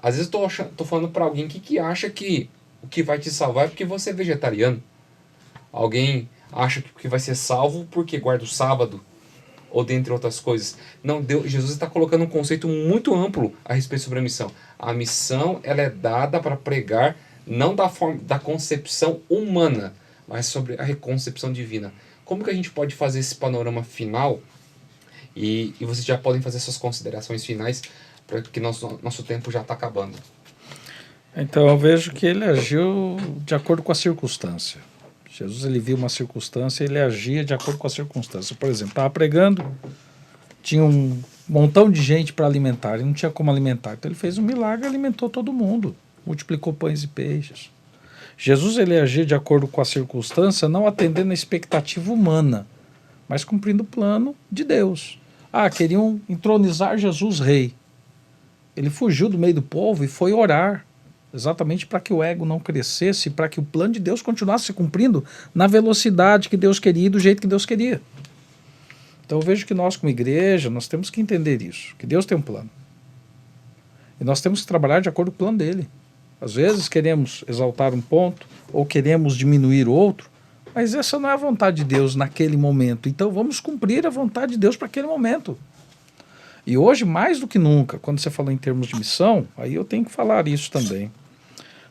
Às vezes eu tô falando para alguém que acha que o que vai te salvar é porque você é vegetariano. Alguém acha que vai ser salvo porque guarda o sábado, ou dentre outras coisas. Não, Jesus está colocando um conceito muito amplo a respeito sobre a missão. A missão, ela é dada para pregar não da concepção humana, mas sobre a concepção divina. Como que a gente pode fazer esse panorama final? E vocês já podem fazer suas considerações finais, porque nosso tempo já está acabando. Então eu vejo que ele agiu de acordo com a circunstância. Jesus, ele viu uma circunstância e ele agia de acordo com a circunstância. Por exemplo, estava pregando, tinha um montão de gente para alimentar, e não tinha como alimentar. Então ele fez um milagre e alimentou todo mundo. Multiplicou pães e peixes. Jesus ele agia de acordo com a circunstância, não atendendo a expectativa humana, mas cumprindo o plano de Deus. Queriam entronizar Jesus rei. Ele fugiu do meio do povo e foi orar, exatamente para que o ego não crescesse, para que o plano de Deus continuasse se cumprindo na velocidade que Deus queria e do jeito que Deus queria. Então eu vejo que nós, como igreja, nós temos que entender isso, que Deus tem um plano. E nós temos que trabalhar de acordo com o plano dele. Às vezes queremos exaltar um ponto ou queremos diminuir outro, mas essa não é a vontade de Deus naquele momento. Então vamos cumprir a vontade de Deus para aquele momento. E hoje, mais do que nunca, quando você falou em termos de missão, aí eu tenho que falar isso também.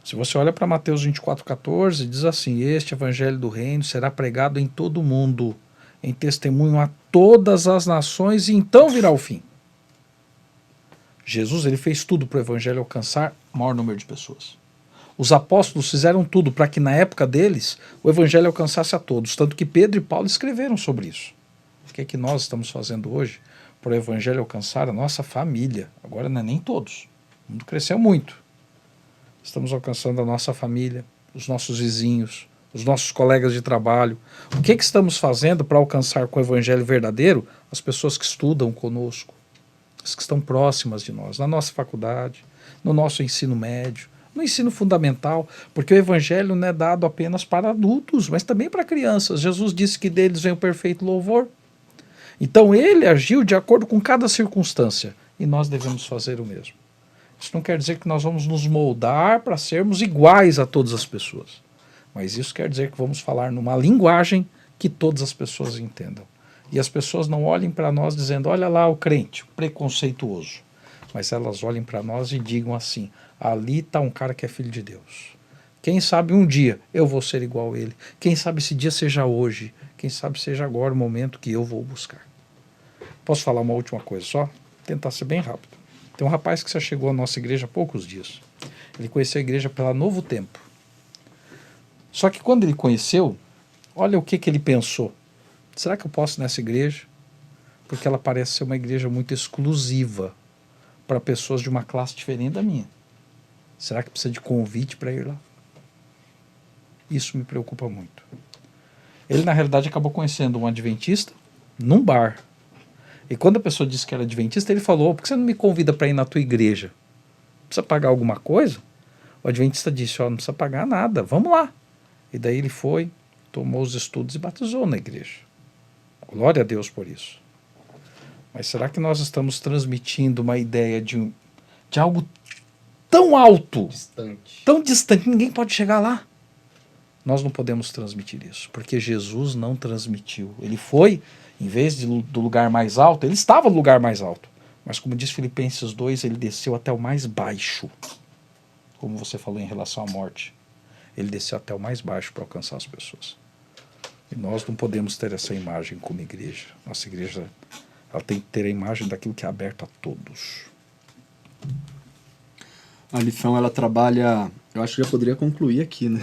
Se você olha para Mateus 24,14, diz assim: este evangelho do reino será pregado em todo o mundo, em testemunho a todas as nações, e então virá o fim. Jesus ele fez tudo para o evangelho alcançar o maior número de pessoas. Os apóstolos fizeram tudo para que na época deles o evangelho alcançasse a todos, tanto que Pedro e Paulo escreveram sobre isso. O que é que nós estamos fazendo hoje para o evangelho alcançar a nossa família? Agora não é nem todos, o mundo cresceu muito. Estamos alcançando a nossa família, os nossos vizinhos, os nossos colegas de trabalho. O que é que estamos fazendo para alcançar com o evangelho verdadeiro as pessoas que estudam conosco, as que estão próximas de nós, na nossa faculdade, no nosso ensino médio, no ensino fundamental, porque o evangelho não é dado apenas para adultos, mas também para crianças. Jesus disse que deles vem o perfeito louvor. Então ele agiu de acordo com cada circunstância e nós devemos fazer o mesmo. Isso não quer dizer que nós vamos nos moldar para sermos iguais a todas as pessoas, mas isso quer dizer que vamos falar numa linguagem que todas as pessoas entendam. E as pessoas não olhem para nós dizendo: olha lá o crente, preconceituoso. Mas elas olhem para nós e digam assim: ali está um cara que é filho de Deus. Quem sabe um dia eu vou ser igual a ele. Quem sabe esse dia seja hoje. Quem sabe seja agora o momento que eu vou buscar. Posso falar uma última coisa só? Tentar ser bem rápido. Tem um rapaz que já chegou à nossa igreja há poucos dias. Ele conheceu a igreja pela Novo Tempo. Só que quando ele conheceu, olha o que ele pensou. Será que eu posso ir nessa igreja? Porque ela parece ser uma igreja muito exclusiva para pessoas de uma classe diferente da minha. Será que precisa de convite para ir lá? Isso me preocupa muito. Ele, na realidade, acabou conhecendo um adventista num bar. E quando a pessoa disse que era adventista, ele falou: por que você não me convida para ir na tua igreja? Precisa pagar alguma coisa? O adventista disse: não precisa pagar nada, vamos lá. E daí ele foi, tomou os estudos e batizou na igreja. Glória a Deus por isso. Mas será que nós estamos transmitindo uma ideia de algo tão alto, tão distante, ninguém pode chegar lá? Nós não podemos transmitir isso, porque Jesus não transmitiu. Ele foi, em vez do lugar mais alto, ele estava no lugar mais alto. Mas como diz Filipenses 2, ele desceu até o mais baixo. Como você falou em relação à morte. Ele desceu até o mais baixo para alcançar as pessoas. E nós não podemos ter essa imagem como igreja. Nossa igreja, ela tem que ter a imagem daquilo que é aberto a todos. A lição, ela trabalha... Eu acho que já poderia concluir aqui, né?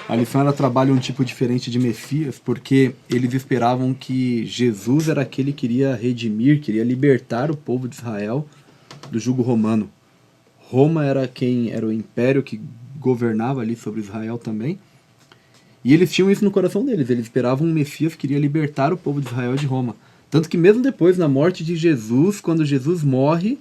A lição, ela trabalha um tipo diferente de Messias, porque eles esperavam que Jesus era aquele que iria redimir, queria libertar o povo de Israel do jugo romano. Roma era o império que governava ali sobre Israel também. E eles tinham isso no coração deles. Eles esperavam um Messias que iria libertar o povo de Israel de Roma. Tanto que mesmo depois, na morte de Jesus, quando Jesus morre,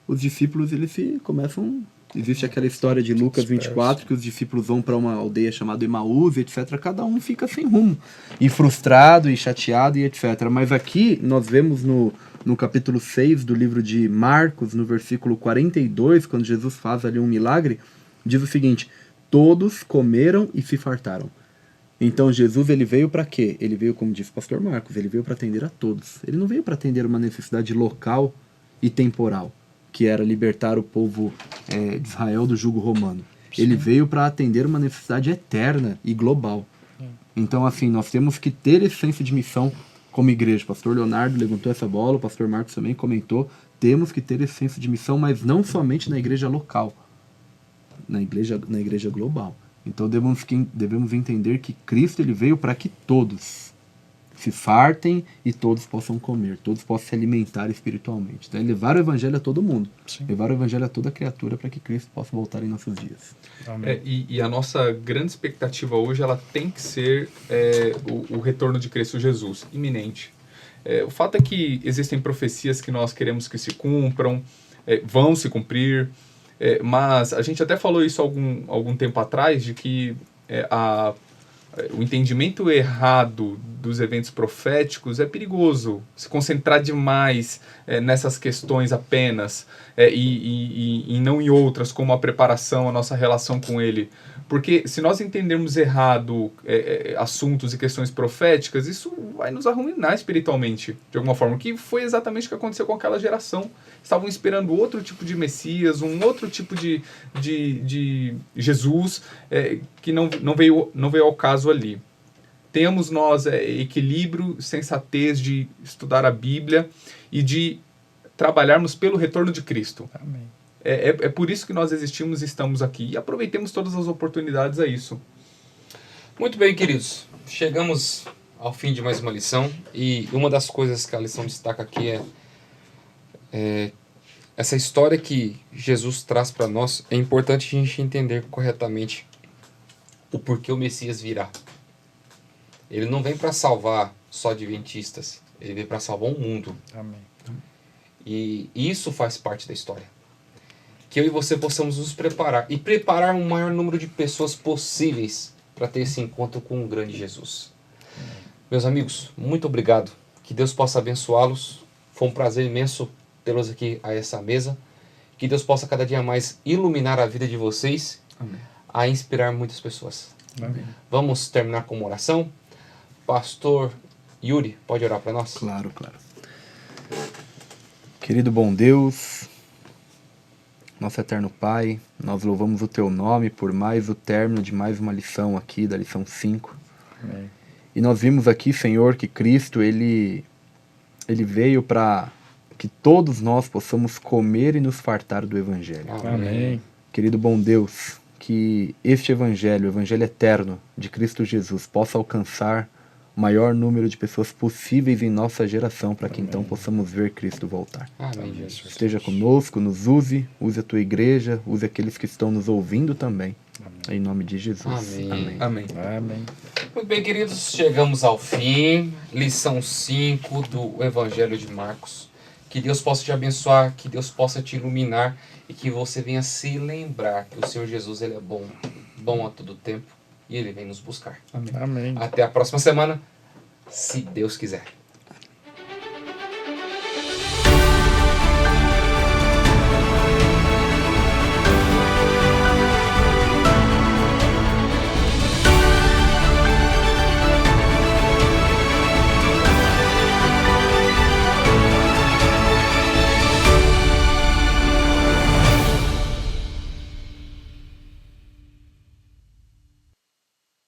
os discípulos eles começam... Existe aquela história de Lucas 24, que os discípulos vão para uma aldeia chamada Emaús, etc. Cada um fica sem rumo, e frustrado, e chateado, e etc. Mas aqui nós vemos no capítulo 6 do livro de Marcos, no versículo 42, quando Jesus faz ali um milagre, diz o seguinte: todos comeram e se fartaram. Então Jesus, ele veio para quê? Ele veio, como disse o pastor Marcos, ele veio para atender a todos. Ele não veio para atender uma necessidade local e temporal, que era libertar o povo de Israel do jugo romano. Sim. Ele veio para atender uma necessidade eterna e global. Então, assim, nós temos que ter esse senso de missão como igreja. O pastor Leonardo levantou essa bola, o pastor Marcos também comentou. Temos que ter esse senso de missão, mas não somente na igreja local, na igreja global. Então, devemos entender que Cristo ele veio para que todos se fartem e todos possam comer, todos possam se alimentar espiritualmente. Então é levar o evangelho a todo mundo, Sim. levar o evangelho a toda criatura para que Cristo possa voltar em nossos dias. Amém. E a nossa grande expectativa hoje, ela tem que ser o retorno de Cristo Jesus, iminente. O fato é que existem profecias que nós queremos que se cumpram, vão se cumprir, mas a gente até falou isso algum tempo atrás, de que o entendimento errado dos eventos proféticos é perigoso. Se concentrar demais nessas questões apenas e não em outras, como a preparação, a nossa relação com ele. Porque se nós entendermos errado assuntos e questões proféticas, isso vai nos arruinar espiritualmente, de alguma forma. Que foi exatamente o que aconteceu com aquela geração. Estavam esperando outro tipo de Messias, um outro tipo de Jesus, que não veio ao caso ali. Temos nós equilíbrio, sensatez de estudar a Bíblia e de trabalharmos pelo retorno de Cristo. Amém. É por isso que nós existimos e estamos aqui. E aproveitemos todas as oportunidades a isso. Muito bem, queridos. Chegamos ao fim de mais uma lição. E uma das coisas que a lição destaca aqui é essa história que Jesus traz para nós. É importante a gente entender corretamente o porquê o Messias virá. Ele não vem para salvar só adventistas. Ele vem para salvar o mundo. Amém. E isso faz parte da história. Que eu e você possamos nos preparar. E preparar o maior número de pessoas possíveis para ter esse encontro com o grande Jesus. Meus amigos, muito obrigado. Que Deus possa abençoá-los. Foi um prazer imenso tê-los aqui a essa mesa. Que Deus possa cada dia mais iluminar a vida de vocês. Amém. A inspirar muitas pessoas. Amém. Vamos terminar com uma oração. Pastor Yuri, pode orar para nós? Claro, claro. Querido bom Deus, nosso eterno Pai, nós louvamos o Teu nome por mais o término de mais uma lição aqui, da lição 5. Amém. E nós vimos aqui, Senhor, que Cristo, Ele veio para que todos nós possamos comer e nos fartar do Evangelho. Amém. Querido bom Deus, que este Evangelho, o Evangelho eterno de Cristo Jesus, possa alcançar o maior número de pessoas possíveis em nossa geração, para que então possamos ver Cristo voltar. Amém, Jesus. Esteja conosco, nos use a tua igreja, use aqueles que estão nos ouvindo também. Em nome de Jesus. Amém. Amém. Amém. Muito bem, queridos, chegamos ao fim. Lição 5 do Evangelho de Marcos. Que Deus possa te abençoar, que Deus possa te iluminar e que você venha se lembrar que o Senhor Jesus, Ele é bom a todo tempo e Ele vem nos buscar. Amém. Amém. Até a próxima semana, se Deus quiser.